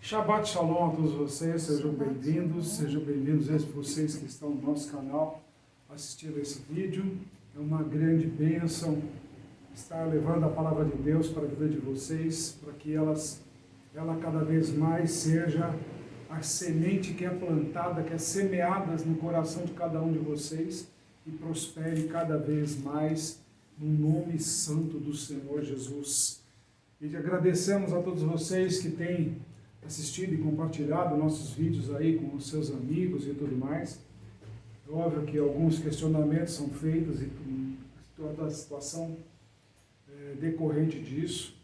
Shabbat Shalom a todos vocês, sejam bem-vindos vocês que estão no nosso canal assistindo esse vídeo. É uma grande bênção estar levando a palavra de Deus para a vida de vocês, para que ela cada vez mais seja a semente que é plantada, que é semeada no coração de cada um de vocês e prospere cada vez mais no nome santo do Senhor Jesus. E agradecemos a todos vocês que têm assistido e compartilhado nossos vídeos aí com os seus amigos e tudo mais. É óbvio que alguns questionamentos são feitos e toda a situação decorrente disso,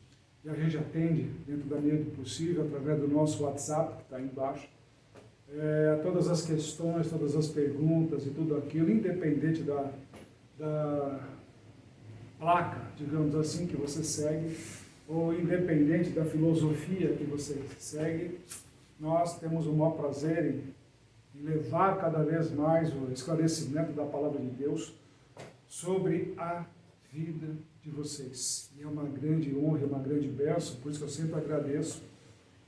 e a gente atende dentro da medida do possível, através do nosso WhatsApp, que está aí embaixo, todas as questões, todas as perguntas e tudo aquilo, independente da placa, digamos assim, que você segue, ou independente da filosofia que você segue, nós temos o maior prazer em levar cada vez mais o esclarecimento da palavra de Deus sobre a vida de vocês. E é uma grande honra, uma grande bênção, por isso que eu sempre agradeço,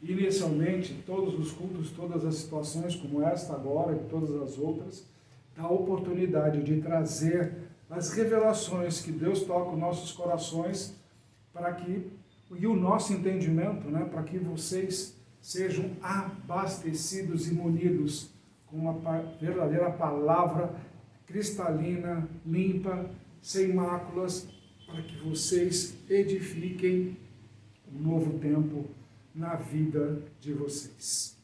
inicialmente, todos os cultos, todas as situações como esta agora e todas as outras, da oportunidade de trazer as revelações que Deus toca nos nossos corações para que, e o nosso entendimento, para que vocês sejam abastecidos e munidos com uma verdadeira palavra cristalina, limpa, sem máculas, para que vocês edifiquem um novo tempo na vida de vocês.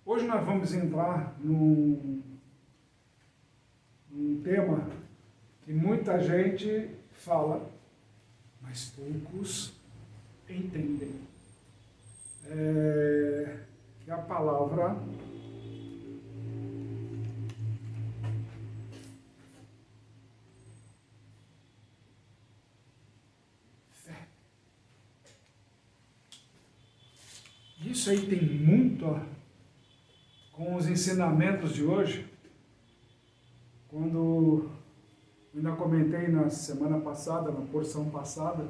Hoje nós vamos entrar num tema que muita gente fala, mas poucos entendem. Que é a palavra fé. Isso aí tem muito com os ensinamentos de hoje. Quando eu ainda comentei na semana passada, na porção passada,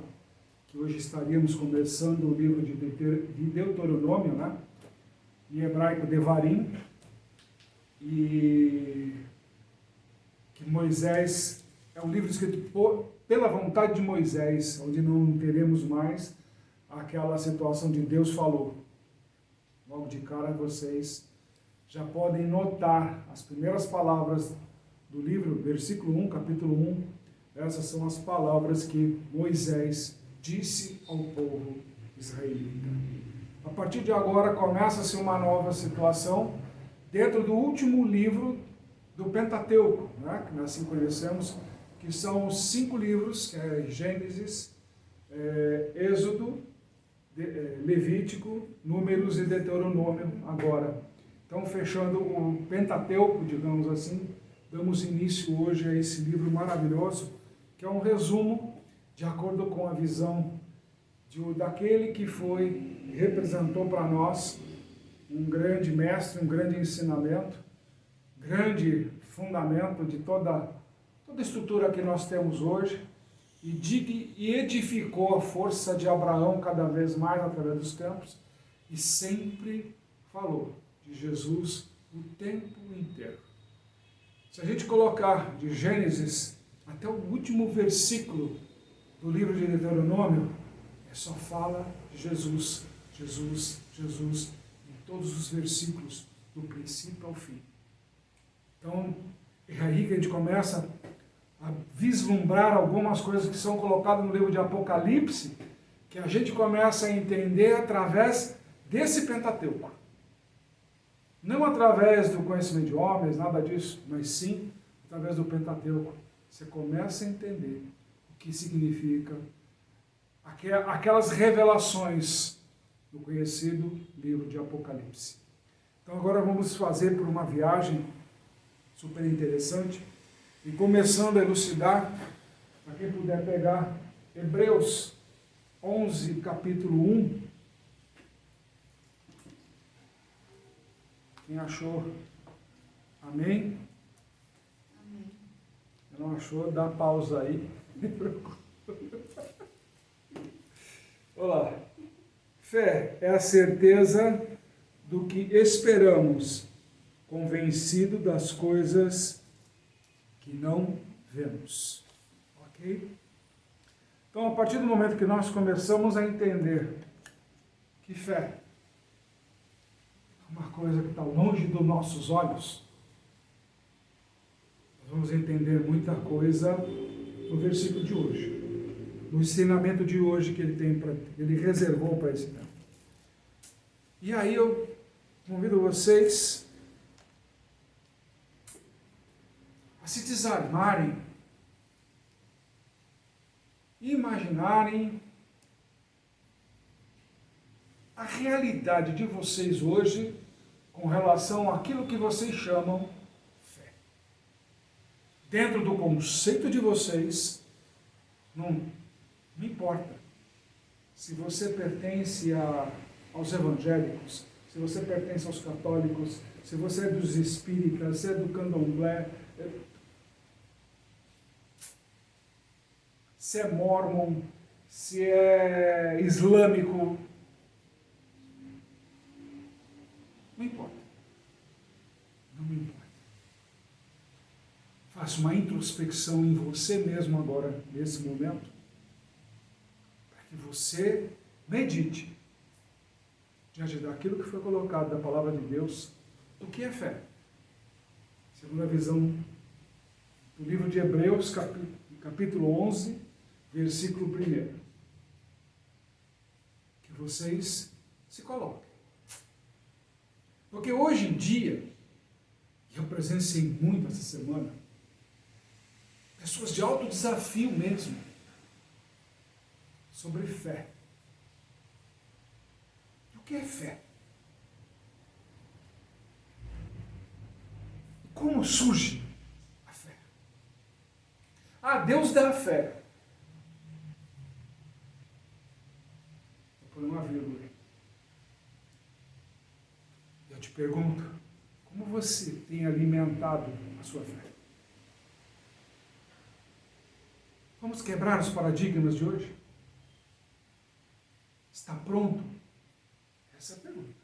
que hoje estaríamos começando o livro de Deuteronômio, em hebraico Devarim, e que Moisés é um livro escrito pela vontade de Moisés, onde não teremos mais aquela situação de Deus falou. Logo de cara vocês já podem notar as primeiras palavras do livro, versículo 1, capítulo 1, essas são as palavras que Moisés disse ao povo israelita. A partir de agora começa-se uma nova situação dentro do último livro do Pentateuco, que nós assim conhecemos, que são os 5 livros, que é Gênesis, Êxodo, Levítico, Números e Deuteronômio agora. Então, fechando o Pentateuco, digamos assim, damos início hoje a esse livro maravilhoso, que é um resumo de acordo com a visão daquele que representou para nós um grande mestre, um grande ensinamento, grande fundamento de toda a estrutura que nós temos hoje, e edificou a força de Abraão cada vez mais através dos tempos, e sempre falou de Jesus o tempo inteiro. Se a gente colocar de Gênesis até o último versículo do livro de Deuteronômio, só fala de Jesus, Jesus, Jesus, em todos os versículos, do princípio ao fim. Então, é aí que a gente começa a vislumbrar algumas coisas que são colocadas no livro de Apocalipse, que a gente começa a entender através desse Pentateuco. Não através do conhecimento de homens, nada disso, mas sim através do Pentateuco. Você começa a entender o que significa aquelas revelações do conhecido livro de Apocalipse. Então agora vamos fazer por uma viagem super interessante e começando a elucidar, para quem puder pegar Hebreus 11, capítulo 1. Quem achou? Amém? Amém. Não achou? Dá pausa aí. Me preocupa. Olá. Fé é a certeza do que esperamos, convencido das coisas que não vemos. Ok? Então, a partir do momento que nós começamos a entender que fé é uma coisa que está longe dos nossos olhos, nós vamos entender muita coisa no versículo de hoje, no ensinamento de hoje que ele reservou para esse tempo. E aí eu convido vocês a se desarmarem e imaginarem a realidade de vocês hoje com relação àquilo que vocês chamam fé. Dentro do conceito de vocês, não importa se você pertence aos evangélicos, se você pertence aos católicos, se você é dos espíritas, se é do candomblé, se é mórmon, se é islâmico, não importa. Não me importa. Faça uma introspecção em você mesmo agora, nesse momento, para que você medite diante daquilo que foi colocado da palavra de Deus, o que é fé. Segundo a visão do livro de Hebreus, capítulo 11, versículo 1. Que vocês se coloquem. Porque hoje em dia, e eu presenciei muito essa semana, pessoas de alto desafio mesmo, sobre fé. O que é fé? Como surge a fé? Deus dá a fé. Vou pôr uma vírgula. Eu te pergunto, como você tem alimentado a sua fé? Vamos quebrar os paradigmas de hoje? Está pronto? Essa é a pergunta.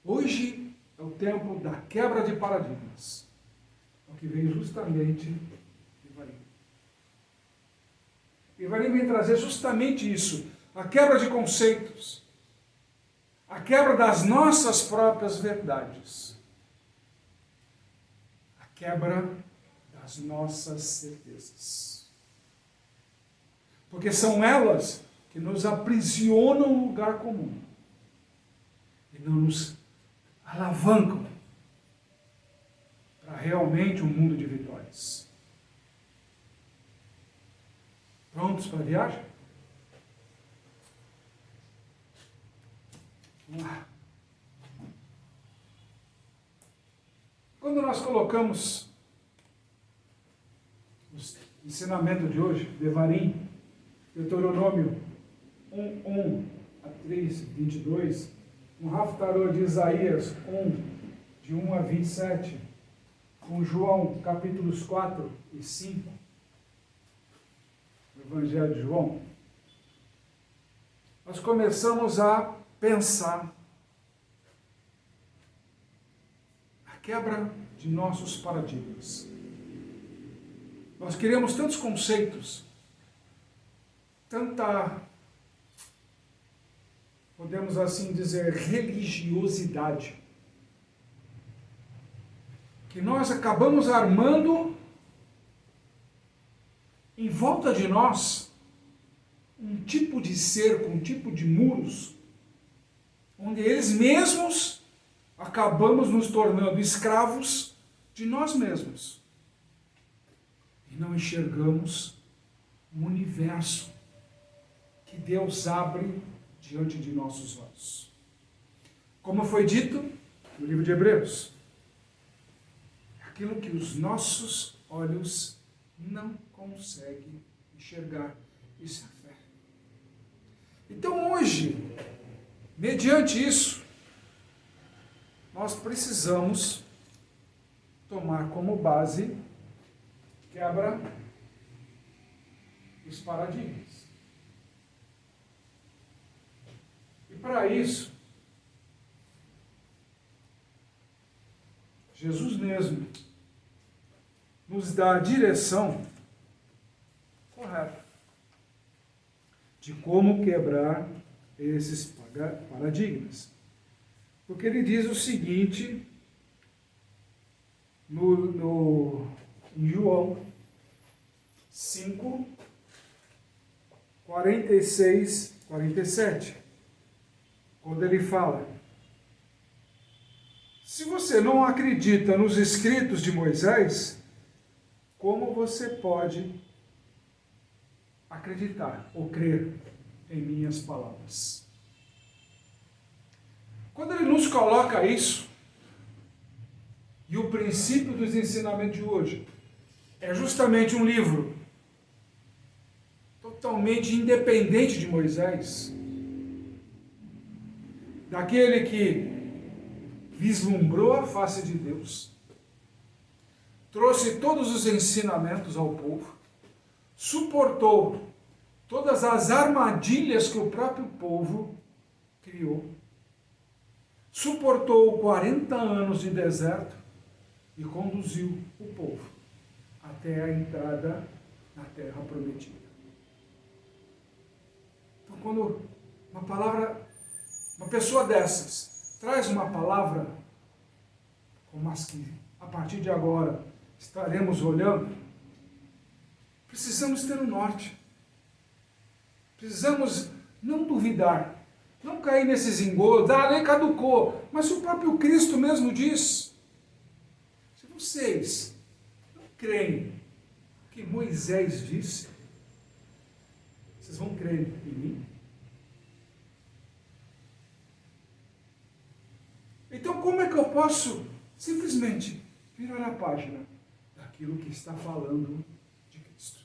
Hoje é o tempo da quebra de paradigmas. É o que vem justamente Evarim. Evarim vem trazer justamente isso, a quebra de conceitos, a quebra das nossas próprias verdades, a quebra das nossas certezas. Porque são elas que nos aprisionam no lugar comum e não nos alavancam para realmente um mundo de vitórias. Prontos para a viagem? Vamos lá. Quando nós colocamos o ensinamento de hoje, Devarim, Deuteronômio 1 a 3, 22, um Haftarah de Isaías 1, de 1 a 27, com João, capítulos 4 e 5, do Evangelho de João, nós começamos a pensar a quebra de nossos paradigmas. Nós criamos tantos conceitos, tanta, podemos assim dizer, religiosidade, que nós acabamos armando em volta de nós um tipo de cerco, um tipo de muros, onde eles mesmos acabamos nos tornando escravos de nós mesmos. E não enxergamos o universo que Deus abre diante de nossos olhos. Como foi dito no livro de Hebreus, aquilo que os nossos olhos não conseguem enxergar. Isso é fé. Então hoje, mediante isso, nós precisamos tomar como base quebra os paradigmas. E para isso, Jesus mesmo, nos dá a direção correta de como quebrar esses paradigmas. Porque ele diz o seguinte em João 5, 46, 47, quando ele fala: se você não acredita nos escritos de Moisés, como você pode acreditar ou crer em minhas palavras? Quando ele nos coloca isso, e o princípio dos ensinamentos de hoje é justamente um livro totalmente independente de Moisés, daquele que vislumbrou a face de Deus, trouxe todos os ensinamentos ao povo, suportou todas as armadilhas que o próprio povo criou, suportou 40 anos de deserto e conduziu o povo até a entrada na terra prometida. Então, quando uma pessoa dessas traz uma palavra, como as que a partir de agora estaremos olhando, precisamos ter um norte. Precisamos não duvidar, não cair nesses engodos. A lei caducou, mas o próprio Cristo mesmo diz: se vocês não creem o que Moisés disse, vocês vão crer em mim? Então, como é que eu posso simplesmente virar a página daquilo que está falando de Cristo?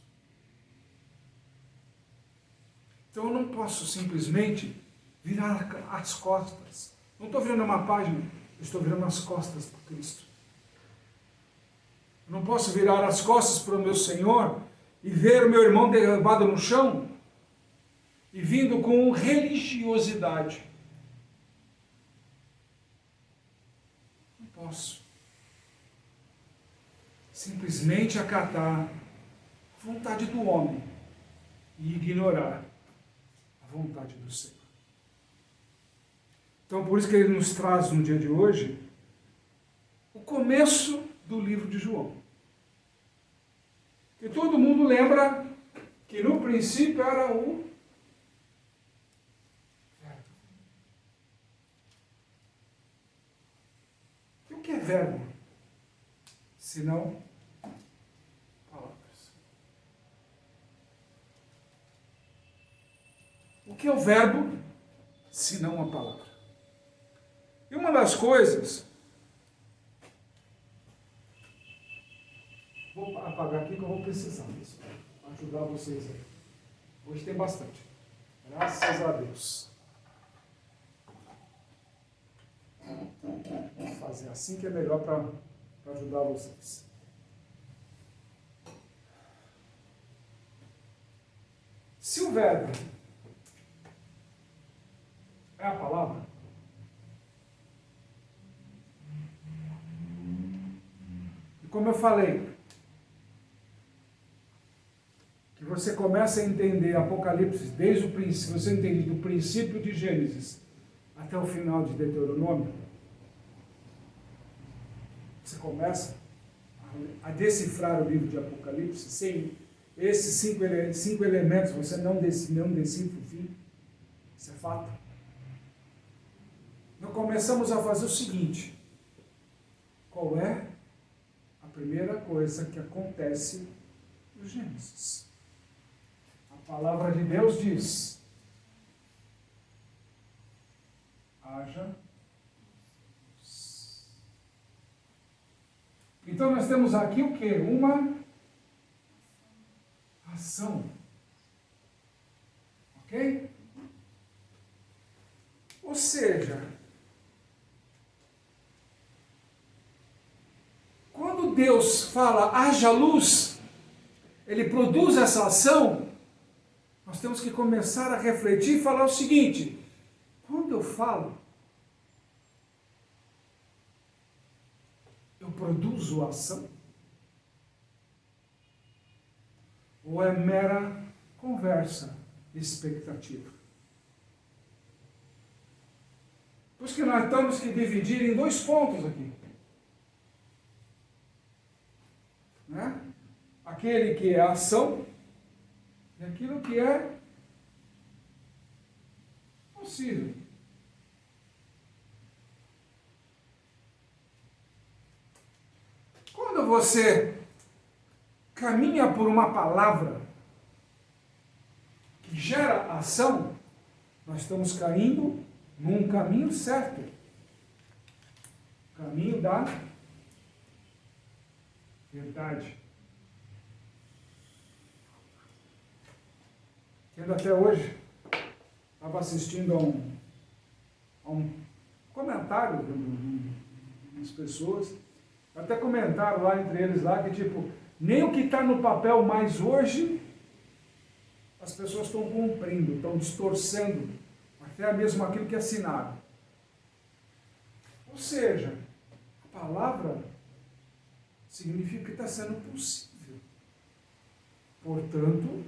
Então, eu não posso simplesmente virar as costas. Não estou virando uma página, eu estou virando as costas para Cristo. Eu não posso virar as costas para o meu Senhor e ver o meu irmão derrubado no chão e vindo com religiosidade. Não posso. Simplesmente acatar a vontade do homem e ignorar a vontade do Senhor. Então, por isso que ele nos traz no dia de hoje o começo do livro de João. Que todo mundo lembra que no princípio era o verbo. E o que é verbo? Senão palavras. O que é o verbo? Senão a palavra. E uma das coisas, vou apagar aqui que eu vou precisar disso, para ajudar vocês aí. Hoje tem bastante. Graças a Deus. Vou fazer assim que é melhor para ajudar vocês. Se o verbo é a palavra, e como eu falei, que você começa a entender Apocalipse desde o princípio, você entende do princípio de Gênesis até o final de Deuteronômio, você começa a decifrar o livro de Apocalipse. Sem esses cinco elementos, você não decifra o fim. Isso é fato. Nós começamos a fazer o seguinte: qual é a primeira coisa que acontece no Gênesis? A palavra de Deus diz: haja. Então nós temos aqui o quê? Uma ação. Ok? Ou seja, quando Deus fala haja luz, Ele produz essa ação, nós temos que começar a refletir e falar o seguinte: quando eu falo, eu produzo ação? Ou é mera conversa, expectativa? Por isso que nós temos que dividir em 2 pontos aqui. Né? Aquele que é ação e aquilo que é possível. Quando você caminha por uma palavra que gera ação, nós estamos caindo num caminho certo. Caminho da verdade. Tendo até hoje, estava assistindo a um comentário das pessoas, até comentaram lá entre eles lá que tipo, nem o que está no papel mais hoje, as pessoas estão cumprindo, estão distorcendo, até mesmo aquilo que assinaram. Ou seja, a palavra significa que está sendo possível. Portanto,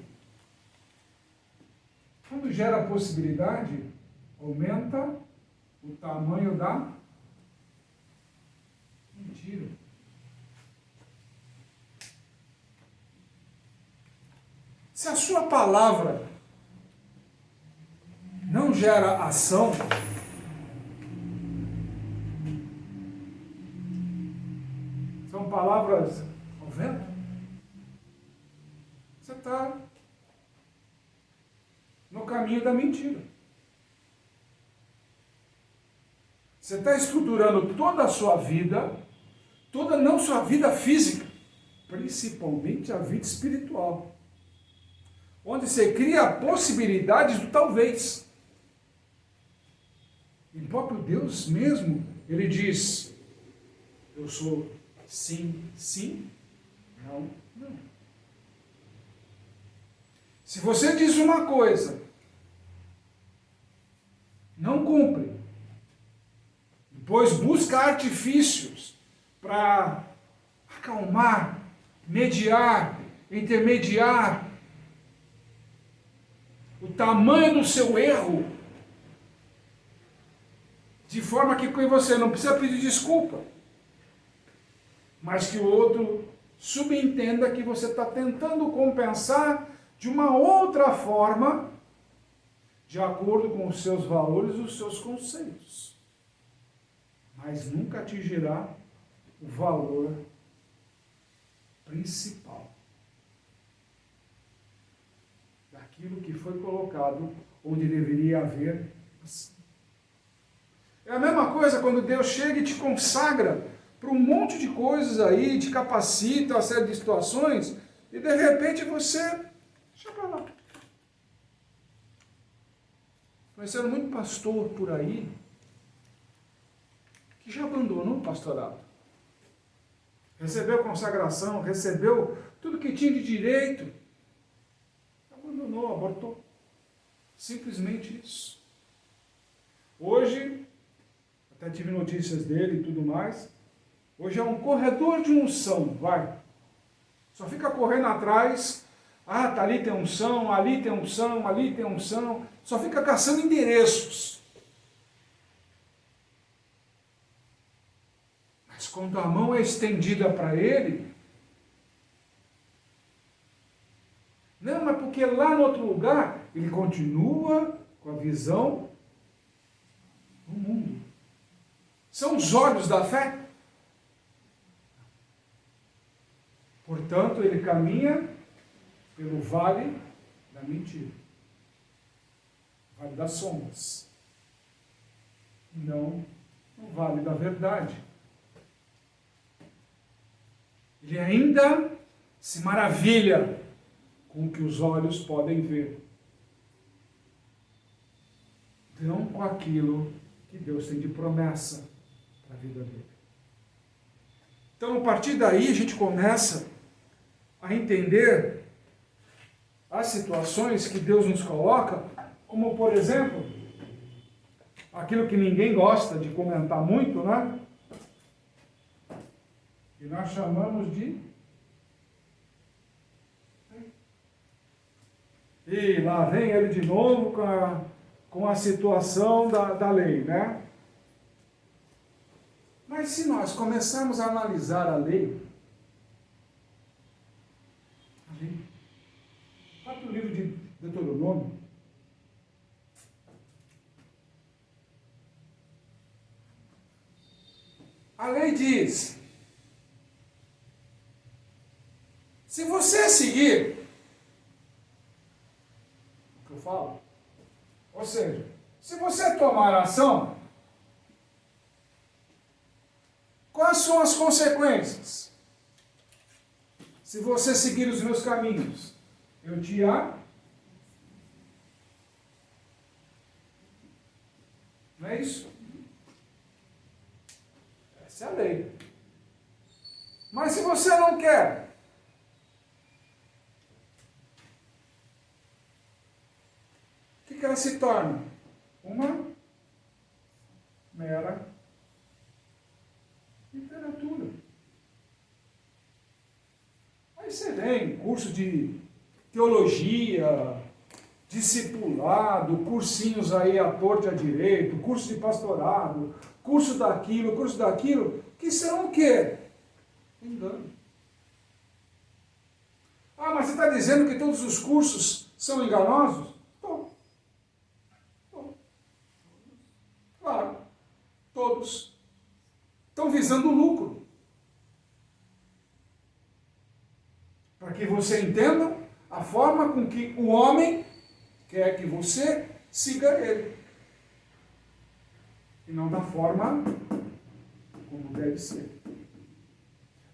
quando gera a possibilidade, aumenta o tamanho da mentira. Se a sua palavra não gera ação, são palavras ao vento, você está no caminho da mentira. Você está estruturando toda a sua vida, não sua vida física, principalmente a vida espiritual, onde você cria possibilidades do talvez. E o próprio Deus mesmo, ele diz, eu sou sim, sim, não, não. Se você diz uma coisa, não cumpre, depois busca artifícios para acalmar, mediar, intermediar o tamanho do seu erro, de forma que você não precisa pedir desculpa, mas que o outro subentenda que você está tentando compensar de uma outra forma, de acordo com os seus valores e os seus conceitos. Mas nunca atingirá o valor principal daquilo que foi colocado onde deveria haver ação. É a mesma coisa quando Deus chega e te consagra para um monte de coisas aí, te capacita a uma série de situações, e de repente você deixa para lá. Conhecendo muito pastor por aí que já abandonou o pastorado. Recebeu consagração, recebeu tudo que tinha de direito, abandonou, abortou. Simplesmente isso. Hoje, até tive notícias dele e tudo mais, hoje é um corredor de unção, vai. Só fica correndo atrás, tá ali tem unção, ali tem unção, ali tem unção, só fica caçando endereços. Mas quando a mão é estendida para ele, não, mas porque lá no outro lugar, ele continua com a visão do mundo. São os olhos da fé. Portanto, ele caminha pelo vale da mentira, vale das sombras, não no vale da verdade. Ele ainda se maravilha com o que os olhos podem ver, não com aquilo que Deus tem de promessa para a vida dele. Então, a partir daí, a gente começa a entender as situações que Deus nos coloca, como, por exemplo, aquilo que ninguém gosta de comentar muito, né? que nós chamamos de... E lá vem ele de novo com a situação da lei, né? Mas se nós começarmos a analisar a lei, vai para o livro de Deuteronômio, a lei diz, se você seguir o que eu falo, ou seja, se você tomar ação, quais são as consequências? Se você seguir os meus caminhos, eu te amo. Não é isso? Essa é a lei. Mas se você não quer, o que ela se torna? Uma mera literatura. Aí você vem curso de teologia, discipulado, cursinhos aí à torta e à direita, curso de pastorado, curso daquilo, que são o quê? Engano. Ah, mas você está dizendo que todos os cursos são enganosos? Tô. Claro, todos. Estão visando lucro. Para que você entenda a forma com que o homem quer que você siga ele. E não da forma como deve ser.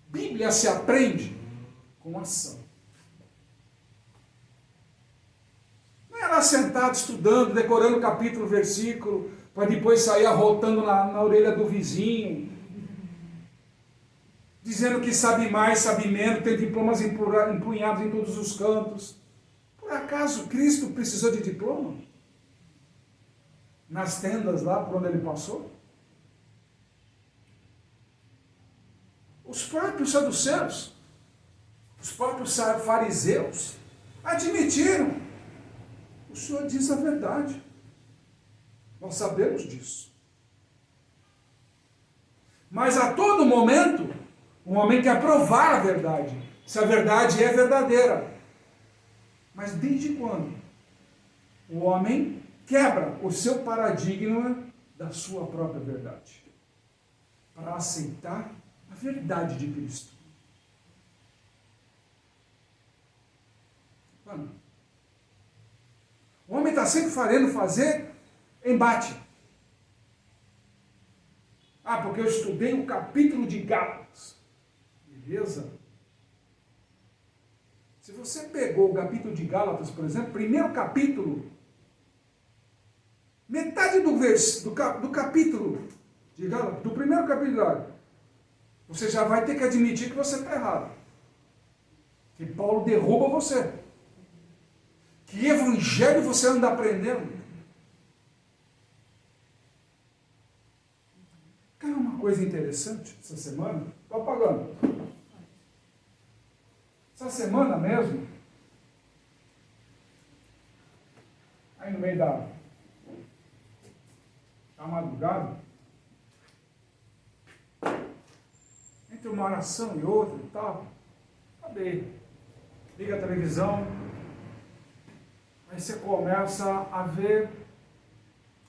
Bíblia se aprende com ação. Não é lá sentado, estudando, decorando capítulo, versículo, para depois sair arrotando na orelha do vizinho, dizendo que sabe mais, sabe menos, tem diplomas empunhados em todos os cantos. Por acaso Cristo precisou de diploma? Nas tendas lá por onde ele passou? Os próprios saduceus, os próprios fariseus admitiram. O Senhor diz a verdade. Nós sabemos disso. Mas a todo momento, o homem quer provar a verdade, se a verdade é verdadeira. Mas desde quando o homem quebra o seu paradigma da sua própria verdade para aceitar a verdade de Cristo? Quando? O homem está sempre querendo fazer embate. Ah, porque eu estudei o capítulo de Gálatas. Beleza? Se você pegou o capítulo de Gálatas, por exemplo, primeiro capítulo, metade do capítulo de Gálatas, do primeiro capítulo de Gálatas, você já vai ter que admitir que você está errado. Que Paulo derruba você. Que evangelho você anda aprendendo. Quer uma coisa interessante essa semana? Estou apagando. Essa semana mesmo, aí no meio da madrugada, entre uma oração e outra e tal, cadê? Liga a televisão, aí você começa a ver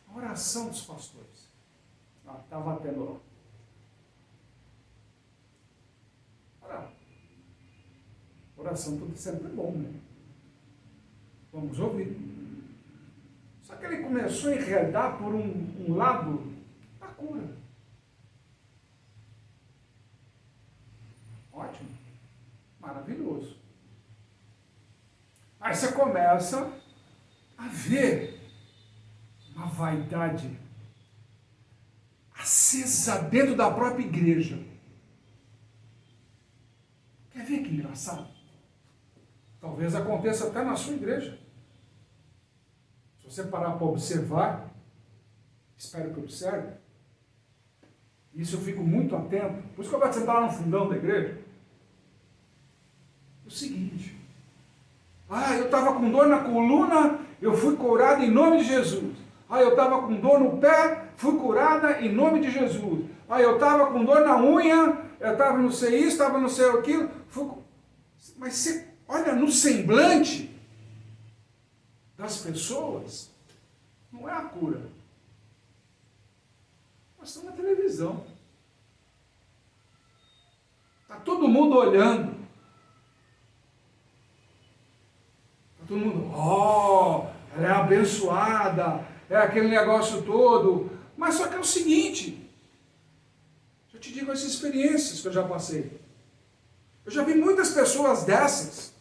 a oração dos pastores. Estava tendo lá. Oração tudo sempre bom, né? Vamos ouvir. Só que ele começou a enredar por um lado da cura. Ótimo. Maravilhoso. Aí você começa a ver uma vaidade acesa dentro da própria igreja. Quer ver que engraçado? Talvez aconteça até na sua igreja. Se você parar para observar, espero que observe, Isso eu fico muito atento. Por isso que eu gosto de sentar lá no fundão da igreja. É o seguinte. Eu estava com dor na coluna, eu fui curado em nome de Jesus. Eu estava com dor no pé, fui curada em nome de Jesus. Eu estava com dor na unha, eu estava não sei isso, estava não sei aquilo. Mas você olha no semblante das pessoas, não é a cura. Nós estamos na televisão. Está todo mundo olhando. Está todo mundo, ela é abençoada, é aquele negócio todo. Mas só que é o seguinte, eu te digo as experiências que eu já passei. Eu já vi muitas pessoas dessas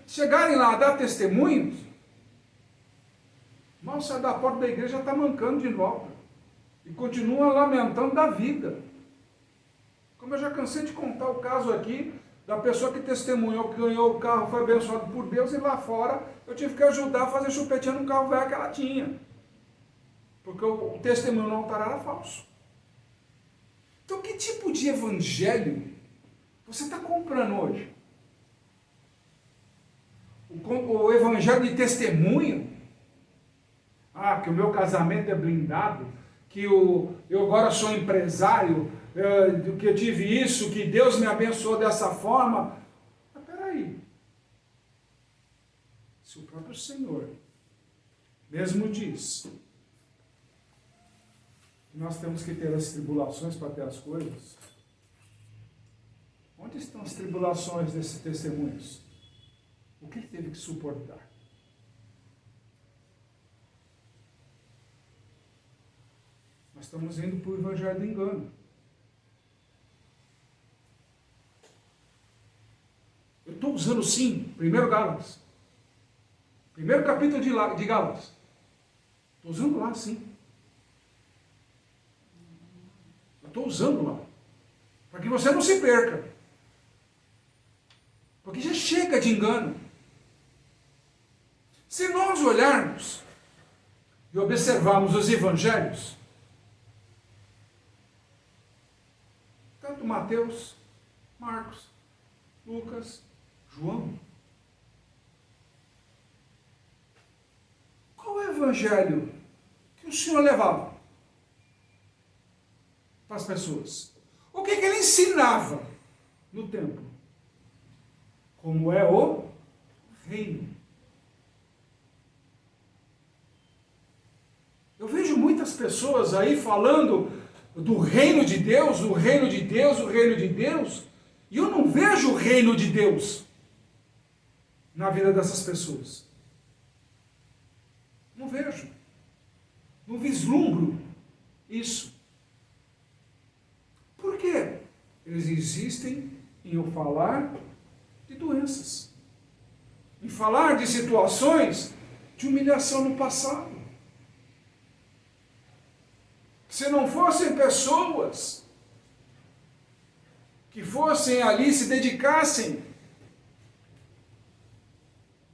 chegarem lá a dar testemunhos, mal sai da porta da igreja, já está mancando de volta. E continua lamentando da vida. Como eu já cansei de contar o caso aqui, da pessoa que testemunhou, que ganhou o carro, foi abençoado por Deus, e lá fora eu tive que ajudar a fazer chupetinha no carro velho que ela tinha. Porque o testemunho no altar era falso. Então que tipo de evangelho você está comprando hoje? O evangelho de testemunho? Que o meu casamento é blindado, que eu agora sou empresário, que eu tive isso, que Deus me abençoou dessa forma. Mas peraí, se o próprio Senhor mesmo diz que nós temos que ter as tribulações para ter as coisas, onde estão as tribulações desses testemunhos? O que ele teve que suportar? Nós estamos indo para o evangelho do engano. Eu estou usando sim, 1 Gálatas. 1º capítulo de Gálatas. Estou usando lá sim. Eu estou usando lá. Para que você não se perca. Porque já chega de engano. Se nós olharmos e observarmos os evangelhos, tanto Mateus, Marcos, Lucas, João, qual é o evangelho que o Senhor levava para as pessoas? O que ele ensinava no templo? Como é o reino. Eu vejo muitas pessoas aí falando do reino de Deus, o reino de Deus, o reino de Deus, e eu não vejo o reino de Deus na vida dessas pessoas. Não vejo. Não vislumbro isso. Por quê? Eles insistem em eu falar de doenças, em falar de situações de humilhação no passado. Se não fossem pessoas que fossem ali, se dedicassem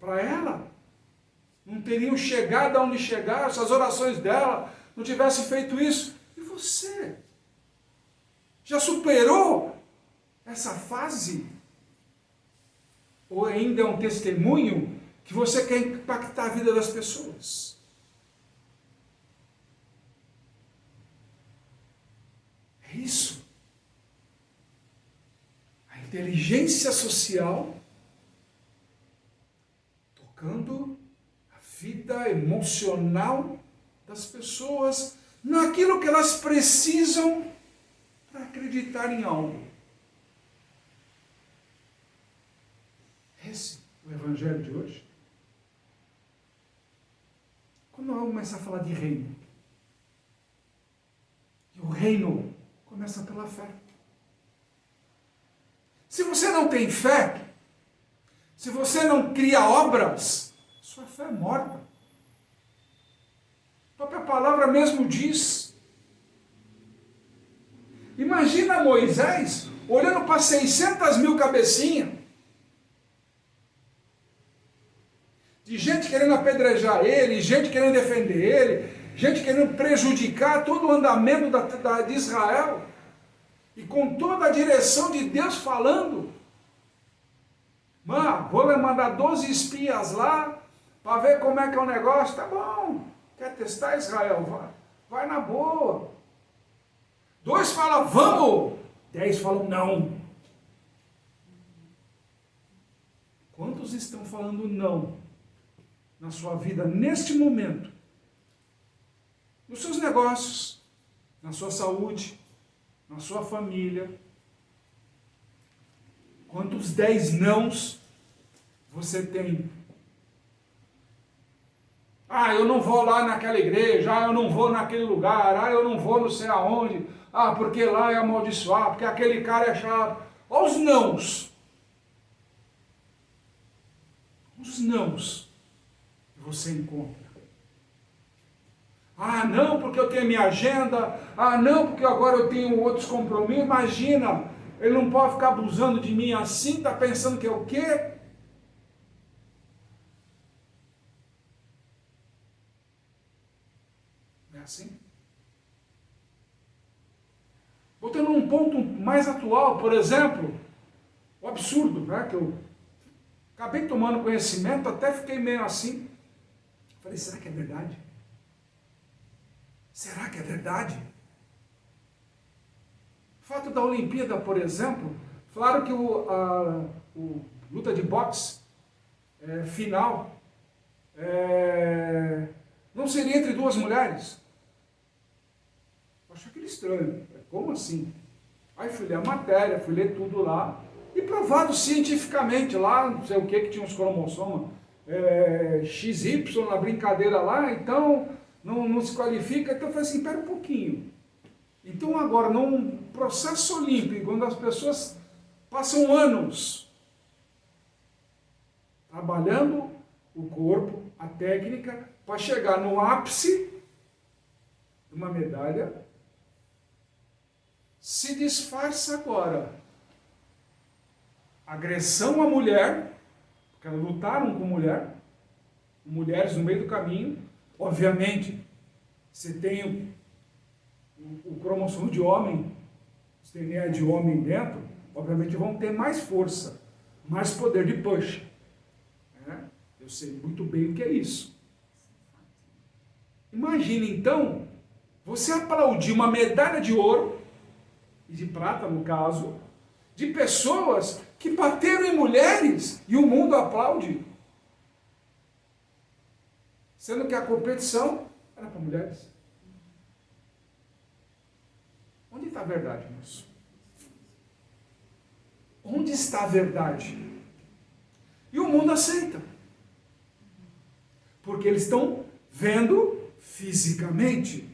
para ela, não teriam chegado aonde chegaram, se as orações dela não tivessem feito isso. E você? Já superou essa fase? Ou ainda é um testemunho que você quer impactar a vida das pessoas? É isso. A inteligência social tocando a vida emocional das pessoas naquilo que elas precisam para acreditar em algo. Esse é o evangelho de hoje. Quando eu começo a falar de reino, e o reino começa pela fé. Se você não tem fé, se você não cria obras, sua fé é morta. A própria palavra mesmo diz. Imagina Moisés olhando para 600 mil cabecinhas, de gente querendo apedrejar ele, gente querendo defender ele, gente querendo prejudicar todo o andamento de Israel, e com toda a direção de Deus falando. Vou mandar 12 espias lá, para ver como é que é o negócio. Tá bom, quer testar Israel? Vai na boa. 2 falam, vamos. 10 falam, não. Quantos estão falando não na sua vida, neste momento? Nos seus negócios, na sua saúde, na sua família. Quantos 10 nãos você tem? Eu não vou lá naquela igreja, eu não vou naquele lugar, eu não vou não sei aonde, porque lá é amaldiçoar, porque aquele cara é chato. Olha os nãos. Os nãos que você encontra. Não, porque eu tenho minha agenda. Não, porque agora eu tenho outros compromissos. Imagina, ele não pode ficar abusando de mim assim, está pensando que é o quê? É assim? Botando num ponto mais atual, por exemplo, o absurdo, né, que eu acabei tomando conhecimento, até fiquei meio assim. Falei, será que é verdade? Será que é verdade? O fato da Olimpíada, por exemplo, falaram que o luta de boxe final não seria entre 2 mulheres. Eu achei aquilo estranho. Como assim? Aí fui ler a matéria, fui ler tudo lá, e provado cientificamente lá, não sei o que tinha uns cromossomas, XY na brincadeira lá, então não se qualifica. Então eu falei assim, espera um pouquinho. Então agora, num processo olímpico, quando as pessoas passam anos trabalhando o corpo, a técnica, para chegar no ápice de uma medalha, se disfarça agora agressão à mulher, porque elas lutaram com mulheres no meio do caminho. Obviamente, você tem o cromossomo de homem, os DNA de homem dentro, obviamente vão ter mais força, mais poder de push. Eu sei muito bem o que é isso. Imagine então, você aplaudir uma medalha de ouro, e de prata no caso, de pessoas que bateram em mulheres e o mundo aplaude. Sendo que a competição era para mulheres. Onde está a verdade nisso? Onde está a verdade? E o mundo aceita. Porque eles estão vendo fisicamente.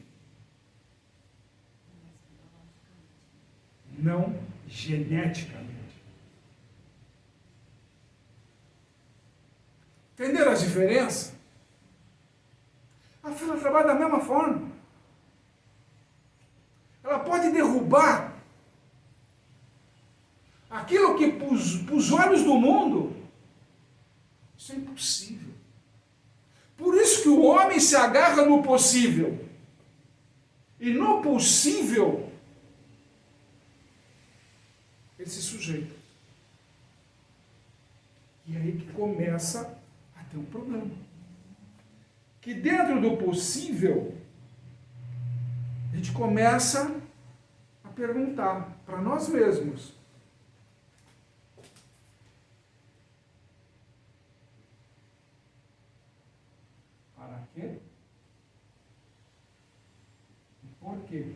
Não geneticamente. Entenderam as diferenças? A fila trabalha da mesma forma. Ela pode derrubar aquilo que para os olhos do mundo, isso é impossível. Por isso que o homem se agarra no possível. E no possível, ele se sujeita. E aí que começa a ter um problema. Que dentro do possível, a gente começa a perguntar para nós mesmos: para quê? E por quê?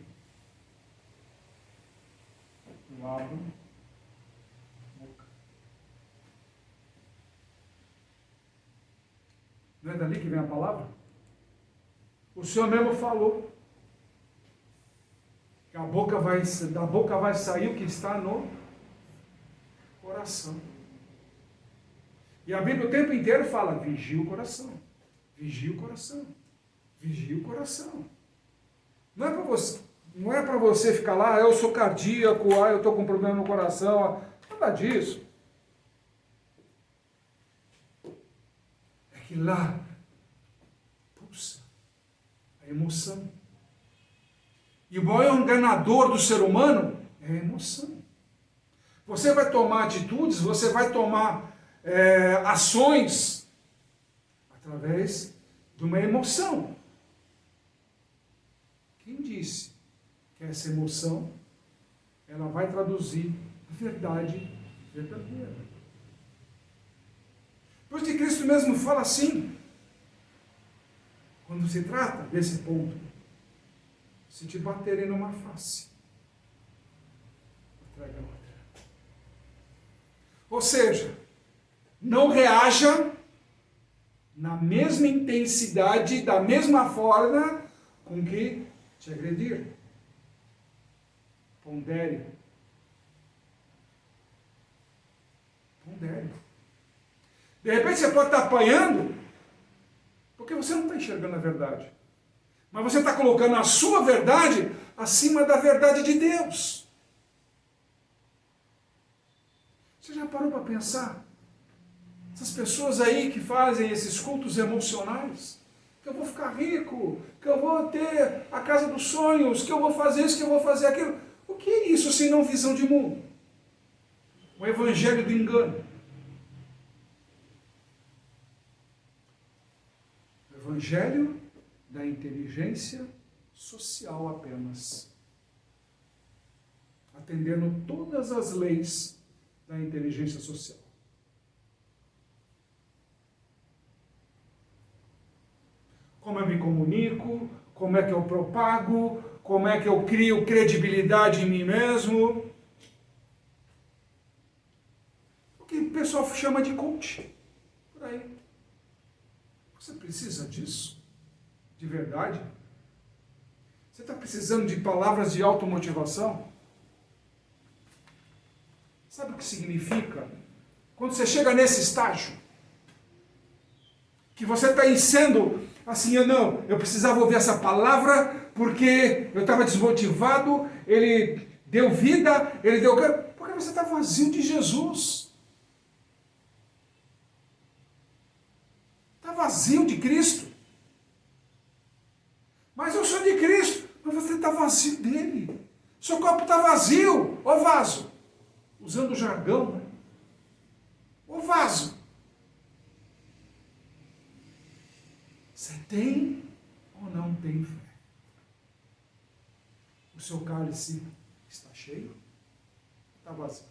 Eu abro a boca. Não é dali que vem a palavra? O Senhor mesmo falou que da boca vai sair o que está no coração. E a Bíblia o tempo inteiro fala: vigia o coração, vigia o coração, vigia o coração. Não é para você ficar lá, eu sou cardíaco, eu estou com problema no coração, nada disso. É que lá pulsa a É emoção. E o maior enganador do ser humano é a emoção. Você vai tomar atitudes, você vai tomar ações através de uma emoção. Quem disse que essa emoção ela vai traduzir a verdade verdadeira? Pois que Cristo mesmo fala assim, quando se trata desse ponto: se te baterem numa face, traga outra. Ou seja, não reaja na mesma intensidade, da mesma forma com que te agredir. Pondere. Pondere. De repente você pode estar apanhando porque você não está enxergando a verdade. Mas você está colocando a sua verdade acima da verdade de Deus. Você já parou para pensar? Essas pessoas aí que fazem esses cultos emocionais, que eu vou ficar rico, que eu vou ter a casa dos sonhos, que eu vou fazer isso, que eu vou fazer aquilo. O que é isso se não visão de mundo? O evangelho do engano. O evangelho da inteligência social apenas. Atendendo todas as leis da inteligência social. Como eu me comunico, como é que eu propago, como é que eu crio credibilidade em mim mesmo. O que o pessoal chama de coach. Por aí. Você precisa disso? De verdade? Você está precisando de palavras de automotivação? Sabe o que significa? Quando você chega nesse estágio, que você está sendo assim, eu precisava ouvir essa palavra, porque eu estava desmotivado, ele deu vida, ele deu... Porque você está vazio de Jesus. Está vazio de Cristo. Mas eu sou de Cristo, mas você está vazio dele. Seu copo está vazio, ô vaso. Usando o jargão, né? Ô vaso. Você tem ou não tem fé? O seu cálice está cheio? Está vazio?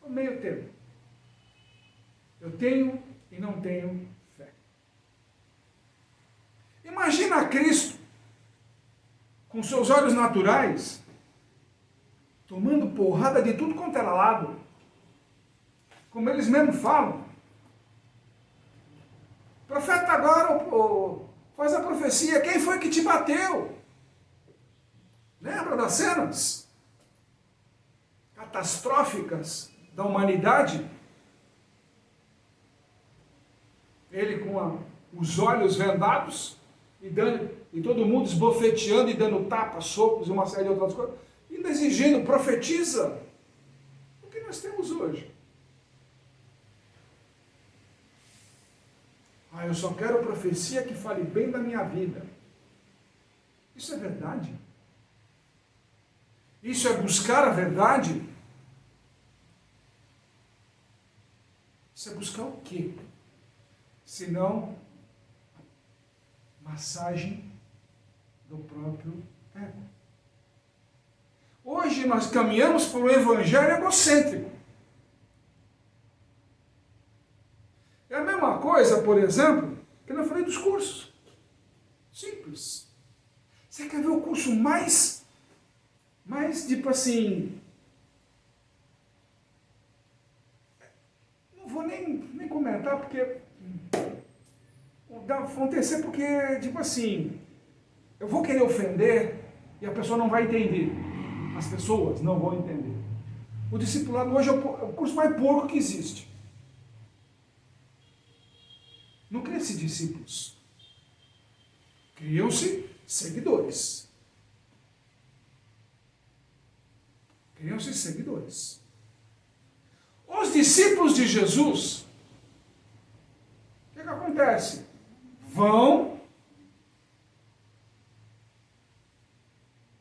O meio termo. Eu tenho e não tenho fé. Imagina Cristo com seus olhos naturais tomando porrada de tudo quanto era lado. Como eles mesmos falam. O profeta agora faz a profecia. Quem foi que te bateu? Lembra das cenas catastróficas da humanidade? Ele com os olhos vendados e todo mundo esbofeteando e dando tapas, socos e uma série de outras coisas. Ainda exigindo, profetiza. O que nós temos hoje? Eu só quero profecia que fale bem da minha vida. Isso é verdade? Isso é buscar a verdade? Isso é buscar o quê? Senão massagem do próprio ego. Hoje nós caminhamos por um evangelho egocêntrico. É a mesma coisa, por exemplo, que eu falei dos cursos. Simples. Você quer ver o curso mais tipo assim... Não vou nem comentar, porque... Vai acontecer porque, tipo assim... Eu vou querer ofender e a pessoa não vai entender. As pessoas não vão entender. O discipulado hoje é o curso mais porco que existe. Não cria-se discípulos. Criam-se seguidores. Criam-se seguidores. Os discípulos de Jesus, o que acontece? vão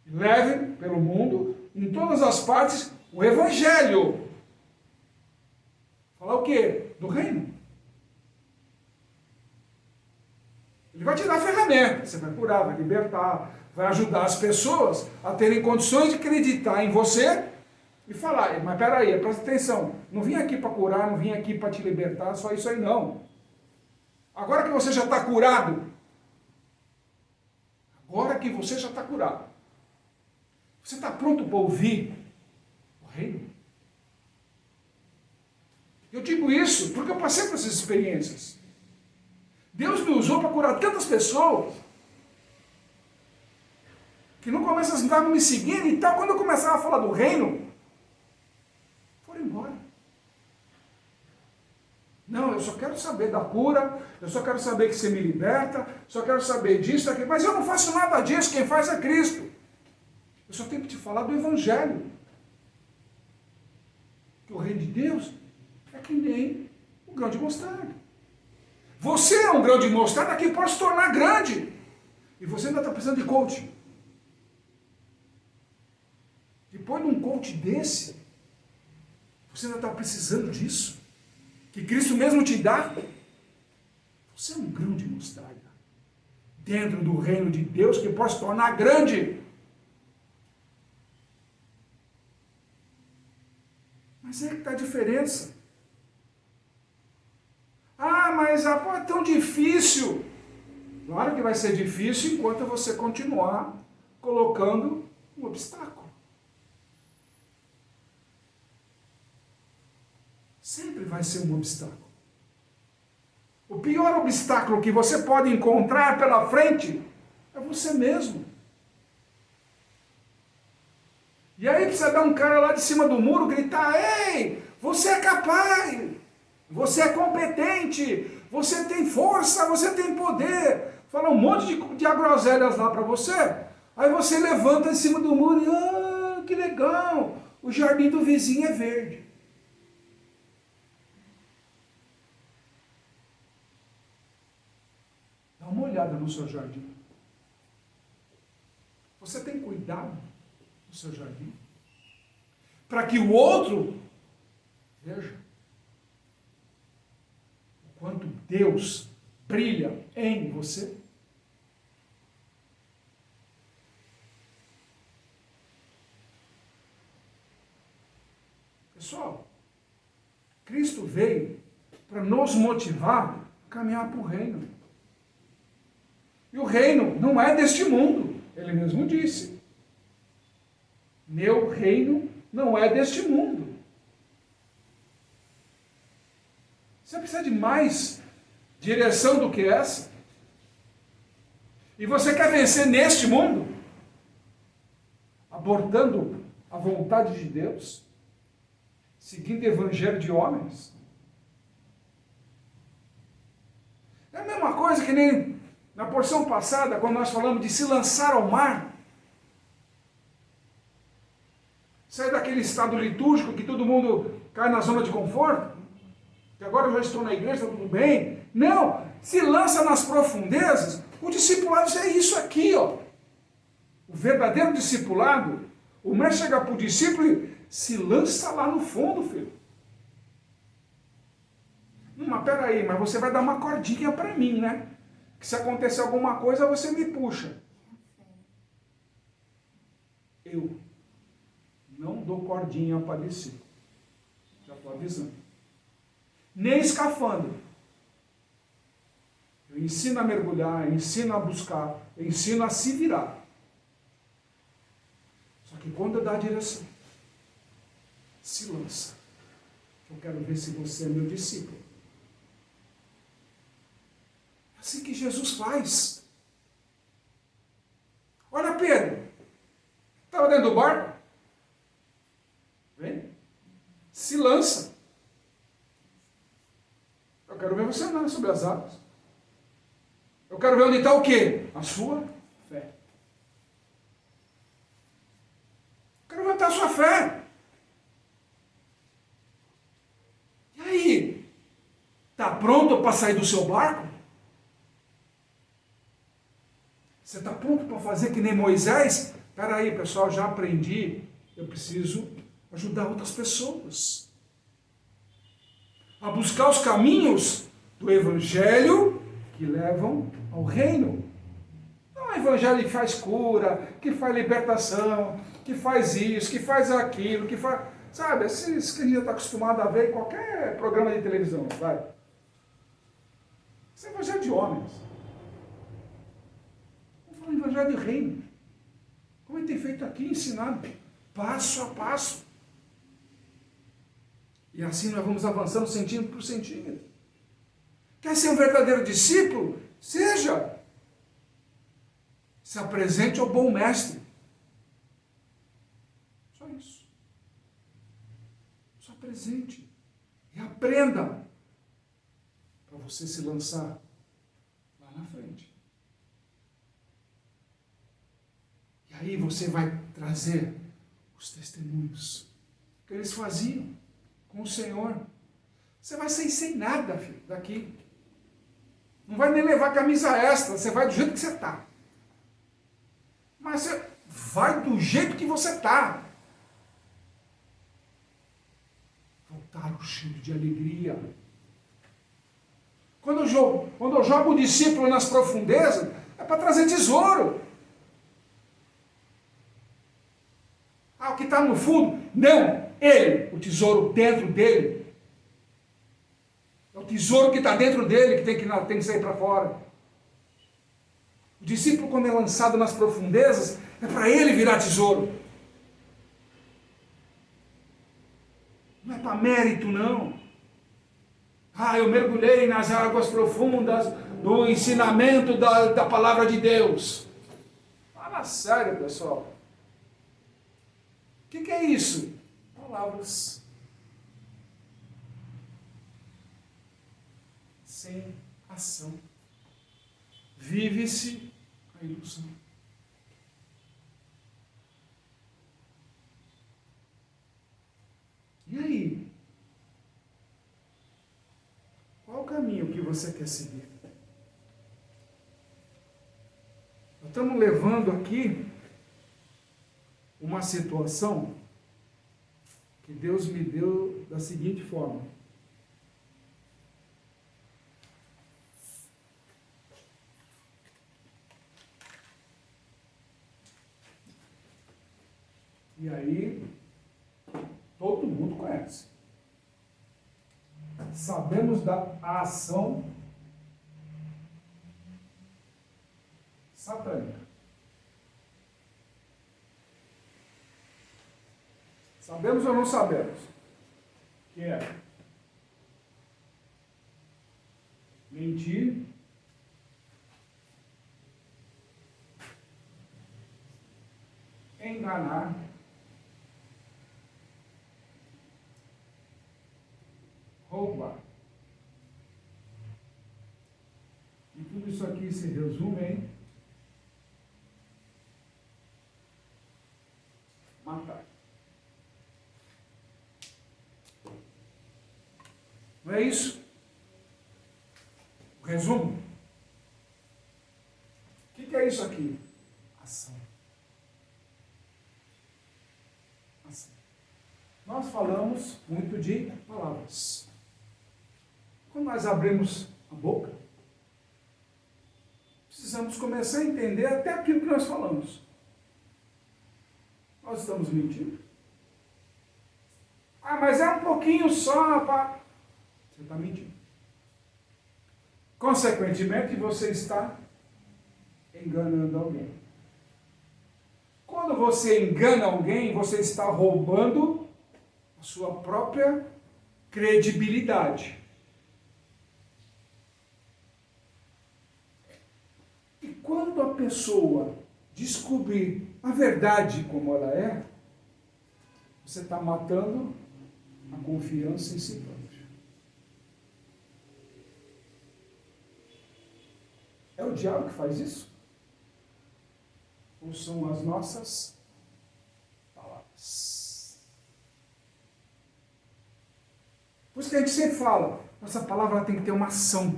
e levem pelo mundo, em todas as partes, o Evangelho. Falar o quê? Do reino. Ele vai te dar ferramentas, você vai curar, vai libertar, vai ajudar as pessoas a terem condições de acreditar em você e falar, mas peraí, presta atenção, não vim aqui para curar, não vim aqui para te libertar, só isso aí não. Agora que você já está curado, você está pronto para ouvir o reino? Eu digo isso porque eu passei por essas experiências. Deus me usou para curar tantas pessoas que no começo elas estavam me seguindo e tal. Quando eu começava a falar do reino, foram embora. Não, eu só quero saber da cura, eu só quero saber que você me liberta, só quero saber disso, daquilo, mas eu não faço nada disso, quem faz é Cristo. Eu só tenho que te falar do Evangelho. Que o reino de Deus é que nem o grão de mostarda. Você é um grão de mostarda que pode se tornar grande. E você ainda está precisando de coaching. Depois de um coach desse, você ainda está precisando disso? Que Cristo mesmo te dá? Você é um grão de mostarda. Dentro do reino de Deus que pode se tornar grande. Mas é que está a diferença. Ah, mas é tão difícil. Claro que vai ser difícil enquanto você continuar colocando um obstáculo. Sempre vai ser um obstáculo. O pior obstáculo que você pode encontrar pela frente é você mesmo. E aí precisa dar um cara lá de cima do muro gritar: ei, você é capaz, você é competente, você tem força, você tem poder. Fala um monte de groselhas lá para você. Aí você levanta em cima do muro e, que legal, o jardim do vizinho é verde. Dá uma olhada no seu jardim. Você tem cuidado do seu jardim? Para que o outro veja o quanto Deus brilha em você. Pessoal, Cristo veio para nos motivar a caminhar para o reino. E o reino não é deste mundo, ele mesmo disse. Meu reino não é deste mundo. Você precisa de mais direção do que essa? E você quer vencer neste mundo? Abortando a vontade de Deus? Seguindo o evangelho de homens? É a mesma coisa que nem na porção passada, quando nós falamos de se lançar ao mar. Sair daquele estado litúrgico que todo mundo cai na zona de conforto. Que agora eu já estou na igreja, está tudo bem. Não, se lança nas profundezas. O discipulado é isso aqui, ó. O verdadeiro discipulado, o mestre chega para o discípulo e se lança lá no fundo, filho. Mas peraí, mas você vai dar uma cordinha para mim, né? Que se acontecer alguma coisa, você me puxa. Eu não dou cordinha para discípulo. Já estou avisando. Nem escafandro. Eu ensino a mergulhar, eu ensino a buscar, eu ensino a se virar. Só que quando eu dar a direção, se lança. Eu quero ver se você é meu discípulo. É assim que Jesus faz. Olha Pedro. Estava dentro do barco. Vem. Se lança. Eu quero ver você andando sobre as águas. Eu quero ver onde está o quê? A sua fé. Eu quero ver onde está a sua fé. E aí? Está pronto para sair do seu barco? Você está pronto para fazer que nem Moisés? Espera aí, pessoal, já aprendi. Eu preciso ajudar outras pessoas a buscar os caminhos do Evangelho que levam ao reino. Não é o Evangelho que faz cura, que faz libertação, que faz isso, que faz aquilo, que faz... Sabe, esses que a gente está acostumado a ver em qualquer programa de televisão, vai. Isso é Evangelho de homens. Vamos falar de Evangelho de reino. Como ele tem feito aqui, ensinado, passo a passo. E assim nós vamos avançando centímetro por centímetro. Quer ser um verdadeiro discípulo? Seja. Se apresente ao bom mestre. Só isso. Só apresente. E aprenda. Para você se lançar lá na frente. E aí você vai trazer os testemunhos que eles faziam com o Senhor. Você vai sair sem nada, filho, daqui. Não vai nem levar camisa extra, você vai do jeito que você está. Mas você vai do jeito que você está. Voltar cheio de alegria. Quando eu jogo o discípulo nas profundezas, é para trazer tesouro. Ah, o que está no fundo? Não, ele, o tesouro dentro dele. É o tesouro que está dentro dele que tem que sair para fora. O discípulo, quando é lançado nas profundezas, é para ele virar tesouro. Não é para mérito, não. Ah, eu mergulhei nas águas profundas do ensinamento da palavra de Deus. Fala sério, pessoal. O que é isso? Palavras sem ação. Vive-se a ilusão. E aí? Qual o caminho que você quer seguir? Nós estamos levando aqui uma situação que Deus me deu da seguinte forma. E aí, todo mundo conhece. Sabemos da ação satânica. Sabemos ou não sabemos? Que é mentir, enganar, roubar. E tudo isso aqui se resume em matar. Não é isso? O resumo? O que é isso aqui? Ação. Ação. Nós falamos muito de palavras. Quando nós abrimos a boca, precisamos começar a entender até aquilo que nós falamos. Nós estamos mentindo. Ah, mas é um pouquinho só, pá. Você está mentindo. Consequentemente, você está enganando alguém. Quando você engana alguém, você está roubando a sua própria credibilidade. E quando a pessoa descobrir a verdade como ela é, você está matando a confiança em si próprio. É o diabo que faz isso? Ou são as nossas palavras? Por isso que a gente sempre fala, nossa palavra tem que ter uma ação.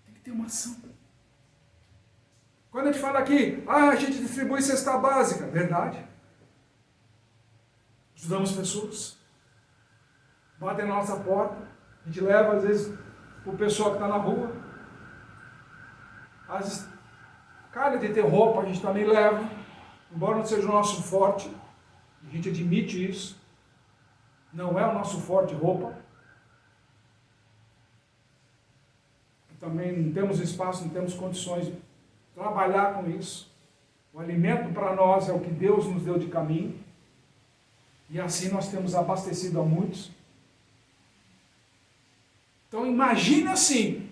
Tem que ter uma ação. Quando a gente fala aqui, a gente distribui cesta básica, verdade. Ajudamos pessoas. Batem na nossa porta, a gente leva às vezes para o pessoal que está na rua. Às vezes, cara, de ter roupa a gente também leva, embora não seja o nosso forte, a gente admite isso. Não é o nosso forte roupa. Também não temos espaço, não temos condições de trabalhar com isso. O alimento para nós é o que Deus nos deu de caminho. E assim nós temos abastecido a muitos. Então imagine assim,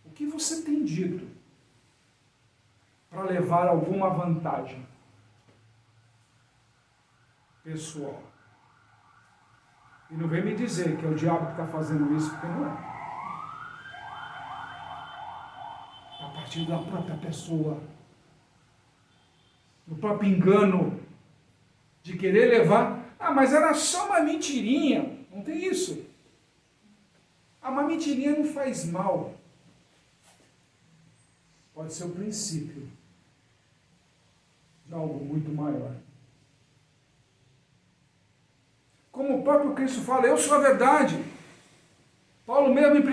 o que você tem dito para levar alguma vantagem pessoal. E não vem me dizer que é o diabo que está fazendo isso, porque não é. A partir da própria pessoa, do próprio engano, de querer levar, mas era só uma mentirinha, não tem isso. Uma mentirinha não faz mal. Pode ser o princípio de algo muito maior. Como o próprio Cristo fala, eu sou a verdade. Paulo mesmo,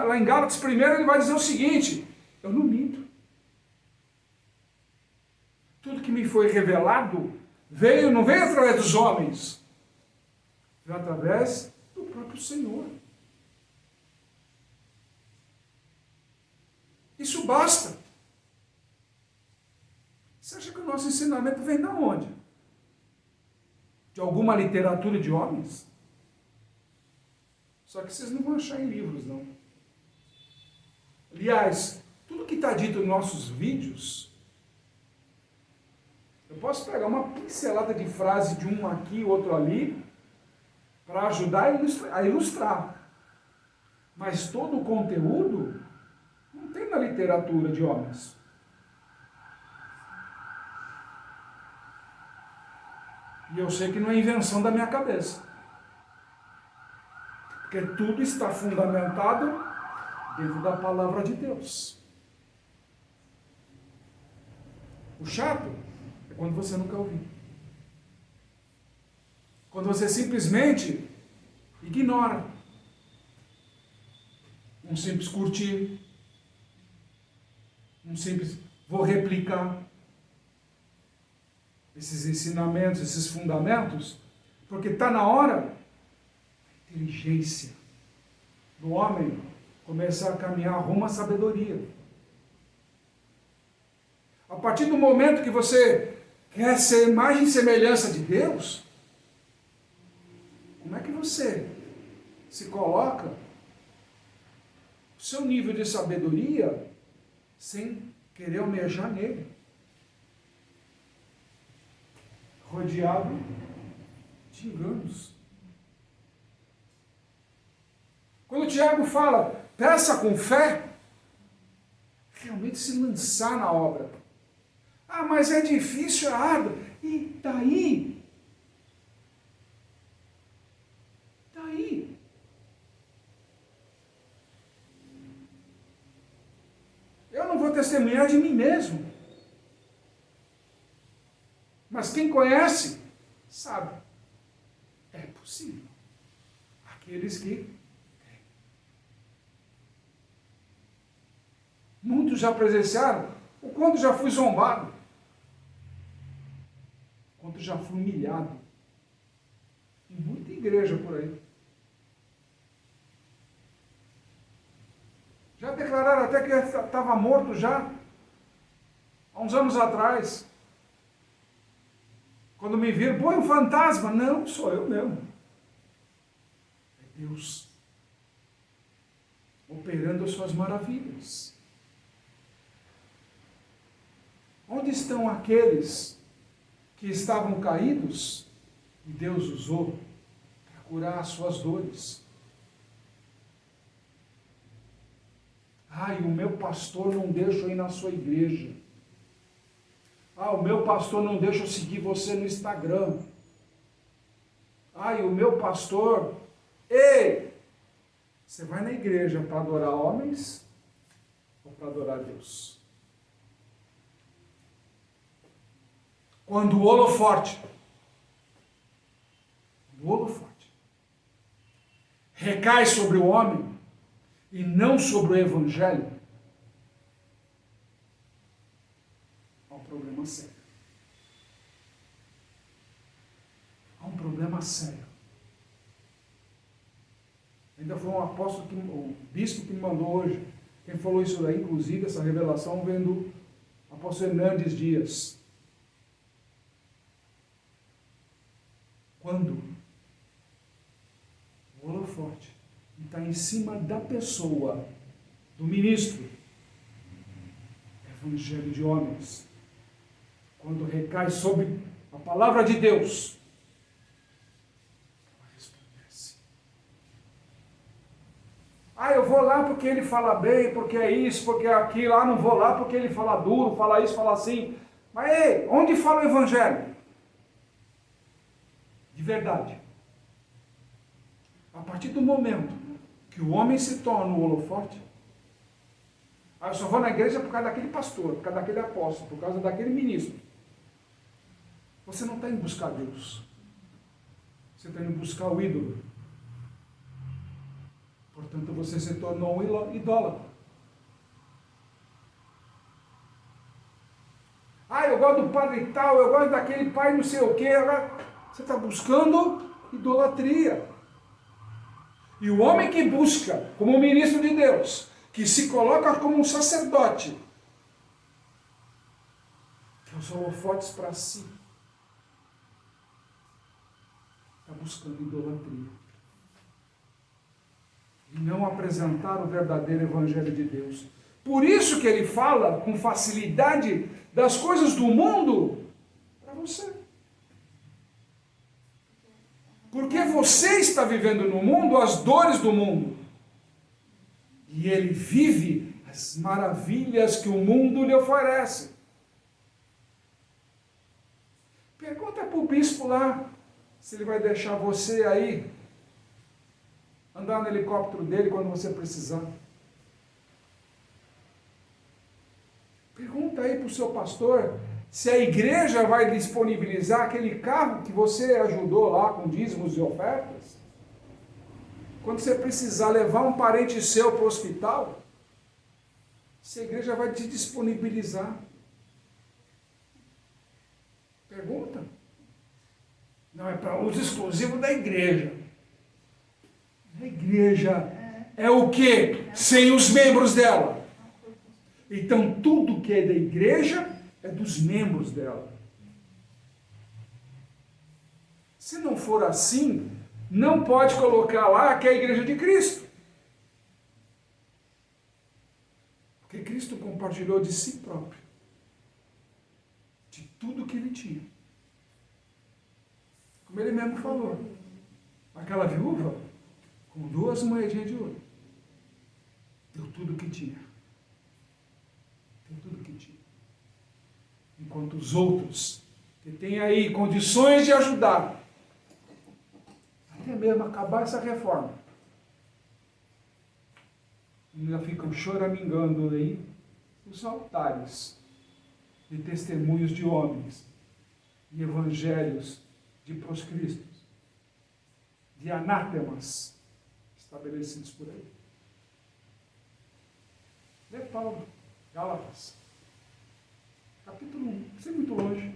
lá em Gálatas, primeiro ele vai dizer o seguinte, eu não minto. Tudo que me foi revelado, não veio através dos homens, veio através do próprio Senhor. Isso basta. Você acha que o nosso ensinamento vem de onde? De alguma literatura de homens? Só que vocês não vão achar em livros, não. Aliás, tudo que está dito nos nossos vídeos, eu posso pegar uma pincelada de frase de um aqui, outro ali, para ajudar a ilustrar. Mas todo o conteúdo não tem na literatura de homens. E eu sei que não é invenção da minha cabeça. Porque tudo está fundamentado dentro da palavra de Deus. O chato é quando você nunca ouviu. Quando você simplesmente ignora. Um simples curtir. Um simples vou replicar. Esses ensinamentos, esses fundamentos, porque está na hora da inteligência do homem começar a caminhar rumo à sabedoria. A partir do momento que você quer ser imagem e semelhança de Deus, como é que você se coloca o seu nível de sabedoria sem querer almejar nele? Rodeado de enganos. Quando o Tiago fala, peça com fé, realmente se lançar na obra. Mas é difícil, é árduo. E daí? Daí? Eu não vou testemunhar de mim mesmo. Mas quem conhece, sabe. É possível. Aqueles que creem. Muitos já presenciaram o quanto já fui zombado. O quanto já fui humilhado. Em muita igreja por aí. Já declararam até que estava morto já. Há uns anos atrás. Quando me viram, é um fantasma. Não, sou eu mesmo. É Deus operando as suas maravilhas. Onde estão aqueles que estavam caídos e Deus usou para curar as suas dores? O meu pastor não deixa eu ir na sua igreja. O meu pastor não deixa eu seguir você no Instagram. O meu pastor... Ei! Você vai na igreja para adorar homens ou para adorar Deus? Quando o holofote recai sobre o homem e não sobre o evangelho, há um problema sério. Há um problema sério. Ainda foi um apóstolo, um bispo que me mandou hoje. Quem falou isso daí, inclusive, essa revelação, vem do apóstolo Hernandes Dias. Quando o holofote está em cima da pessoa, do ministro, evangelho de homens, quando recai sobre a palavra de Deus, ela resplandece. Eu vou lá porque ele fala bem, porque é isso, porque é aquilo, não vou lá porque ele fala duro, fala isso, fala assim. Mas ei, onde fala o evangelho? De verdade. A partir do momento que o homem se torna o holofote, eu só vou na igreja por causa daquele pastor, por causa daquele apóstolo, por causa daquele ministro. Você não está indo buscar Deus. Você está indo buscar o ídolo. Portanto, você se tornou um idólatra. Eu gosto do padre e tal, eu gosto daquele pai não sei o quê. Você está buscando idolatria. E o homem que busca como ministro de Deus, que se coloca como um sacerdote, que os holofotes para si, está buscando idolatria. E não apresentar o verdadeiro evangelho de Deus. Por isso que ele fala com facilidade das coisas do mundo para você. Porque você está vivendo no mundo as dores do mundo. E ele vive as maravilhas que o mundo lhe oferece. Pergunta para o bispo lá se ele vai deixar você aí andar no helicóptero dele quando você precisar. Pergunta aí para o seu pastor se a igreja vai disponibilizar aquele carro que você ajudou lá com dízimos e ofertas. Quando você precisar levar um parente seu para o hospital, se a igreja vai te disponibilizar. Pergunta. Não, é para uso exclusivo da igreja. A igreja é o quê? Sem os membros dela. Então, tudo que é da igreja é dos membros dela. Se não for assim, não pode colocar lá que é a igreja de Cristo. Porque Cristo compartilhou de si próprio, de tudo que ele tinha. Como ele mesmo falou. Aquela viúva, com 2 moedinhas de ouro, deu tudo que tinha. Deu tudo que tinha. Enquanto os outros, que têm aí condições de ajudar, até mesmo acabar essa reforma, ainda ficam choramingando aí os altares de testemunhos de homens, de evangelhos de proscristos, de anátemas estabelecidos por aí. Lê Paulo, Gálatas, capítulo 1, não sei muito longe.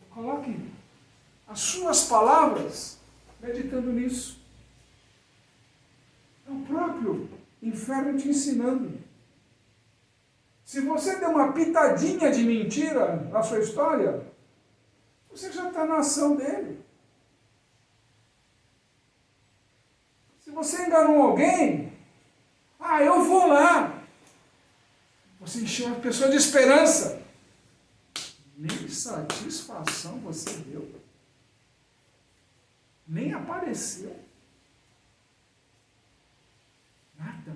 Coloque as suas palavras meditando nisso. É o próprio inferno te ensinando. Se você deu uma pitadinha de mentira na sua história, você já está na ação dele. Se você enganou alguém, eu vou lá. Você encheu a pessoa de esperança. Nem satisfação você deu. Nem apareceu. Nada.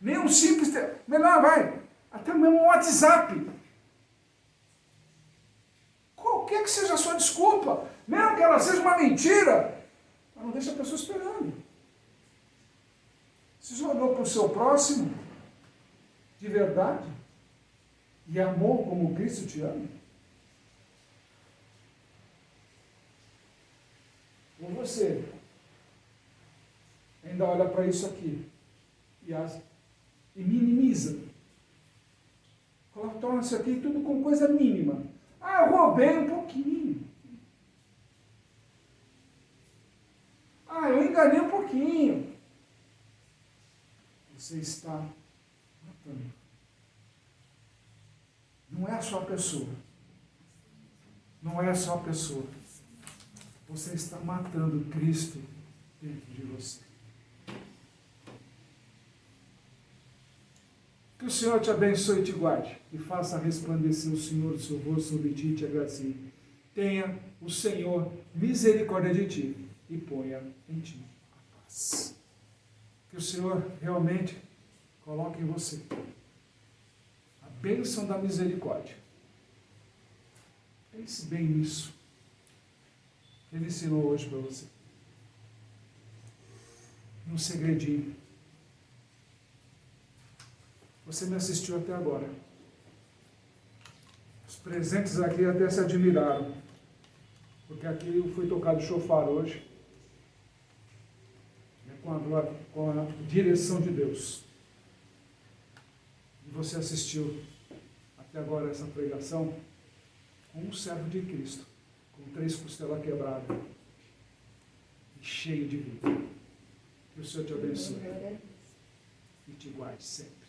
Nem um simples... Melhor, vai. Até mesmo um WhatsApp. Qualquer que seja a sua desculpa, mesmo que ela seja uma mentira, não deixa a pessoa esperando. Se olhou para o seu próximo de verdade e amou como Cristo te ama? Ou você ainda olha para isso aqui e minimiza? Torna isso aqui tudo com coisa mínima. Ah, eu roubei um pouquinho. Ah, eu enganei um pouquinho. Você está matando. Não é só a pessoa. Não é só a pessoa. Você está matando Cristo dentro de você. Que o Senhor te abençoe e te guarde, e faça resplandecer o Senhor o seu rosto sobre ti e te agracie. Tenha o Senhor misericórdia de ti e ponha em ti a paz. Que o Senhor realmente coloque em você a bênção da misericórdia. Pense bem nisso. Ele ensinou hoje para você. Um segredinho. Você me assistiu até agora. Os presentes aqui até se admiraram. Porque aqui foi tocado chofar hoje. Com a direção de Deus. E você assistiu até agora essa pregação com um servo de Cristo, com 3 costelas quebradas e cheio de vida. Que o Senhor te abençoe e te guarde sempre.